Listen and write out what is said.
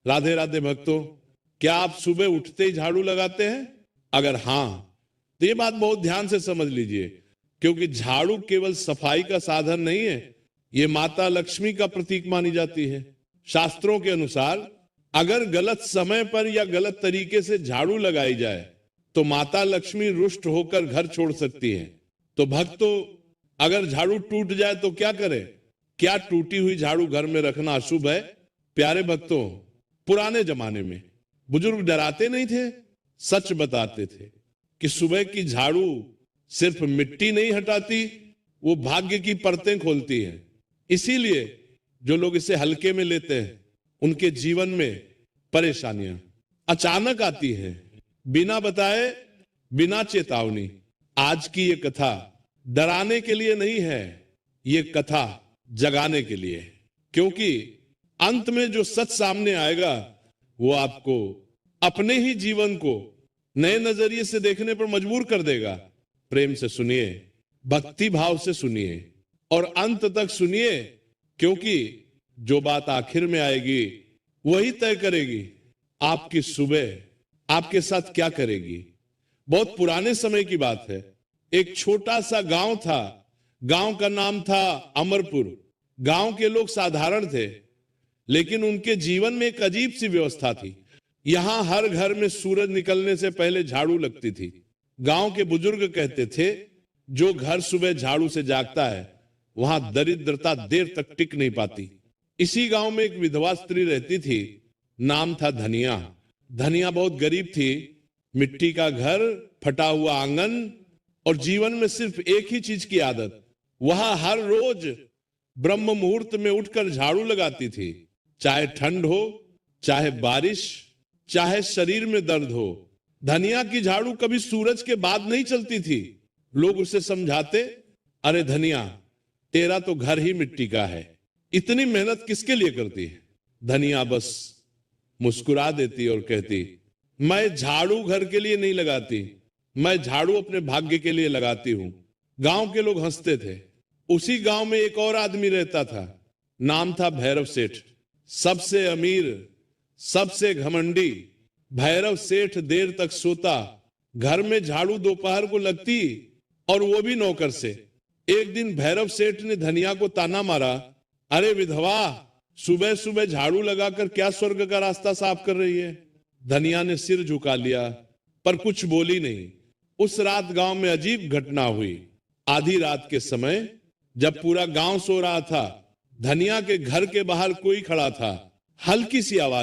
राधे राधे भक्तों, क्या आप सुबह उठते ही झाड़ू लगाते हैं? अगर हाँ, तो ये बात बहुत ध्यान से समझ लीजिए, क्योंकि झाड़ू केवल सफाई का साधन नहीं है, ये माता लक्ष्मी का प्रतीक मानी जाती है। शास्त्रों के अनुसार अगर गलत समय पर या गलत तरीके से झाड़ू लगाई जाए तो माता लक्ष्मी रुष्ट होकर घर छोड़ सकती है। तो भक्तों, अगर झाड़ू टूट जाए तो क्या करें? क्या टूटी हुई झाड़ू घर में रखना अशुभ है? प्यारे भक्तों, पुराने जमाने में बुजुर्ग डराते नहीं थे, सच बताते थे कि सुबह की झाड़ू सिर्फ मिट्टी नहीं हटाती, वो भाग्य की परतें खोलती है। इसीलिए जो लोग इसे हल्के में लेते हैं, उनके जीवन में परेशानियां अचानक आती है, बिना बताए, बिना चेतावनी। आज की ये कथा डराने के लिए नहीं है, ये कथा जगाने के लिए, क्योंकि अंत में जो सच सामने आएगा वो आपको अपने ही जीवन को नए नजरिए से देखने पर मजबूर कर देगा। प्रेम से सुनिए, भक्ति भाव से सुनिए और अंत तक सुनिए, क्योंकि जो बात आखिर में आएगी वही तय करेगी आपकी सुबह आपके साथ क्या करेगी। बहुत पुराने समय की बात है। एक छोटा सा गांव था। गांव का नाम था अमरपुर। गांव के लोग साधारण थे, लेकिन उनके जीवन में एक अजीब सी व्यवस्था थी। यहां हर घर में सूरज निकलने से पहले झाड़ू लगती थी। गांव के बुजुर्ग कहते थे, जो घर सुबह झाड़ू से जागता है वहां दरिद्रता देर तक टिक नहीं पाती। इसी गांव में एक विधवा स्त्री रहती थी, नाम था धनिया। धनिया बहुत गरीब थी। मिट्टी का घर, फटा हुआ आंगन और जीवन में सिर्फ एक ही चीज की आदत। वह हर रोज ब्रह्म मुहूर्त में उठकर झाड़ू लगाती थी, चाहे ठंड हो, चाहे बारिश, चाहे शरीर में दर्द हो। धनिया की झाड़ू कभी सूरज के बाद नहीं चलती थी। लोग उसे समझाते, अरे धनिया, तेरा तो घर ही मिट्टी का है, इतनी मेहनत किसके लिए करती है? धनिया बस मुस्कुरा देती और कहती, मैं झाड़ू घर के लिए नहीं लगाती, मैं झाड़ू अपने भाग्य के लिए लगाती हूं। गांव के लोग हंसते थे। उसी गांव में एक और आदमी रहता था, नाम था भैरव सेठ। सबसे अमीर, सबसे घमंडी भैरव सेठ देर तक सोता। घर में झाड़ू दोपहर को लगती, और वो भी नौकर से। एक दिन भैरव सेठ ने धनिया को ताना मारा, अरे विधवा, सुबह सुबह झाड़ू लगाकर क्या स्वर्ग का रास्ता साफ कर रही है? धनिया ने सिर झुका लिया, पर कुछ बोली नहीं। उस रात गांव में अजीब घटना हुई। आधी रात के समय जब पूरा गांव सो रहा था, धनिया के घर के बाहर कोई खड़ा था। हल्की सी आवाज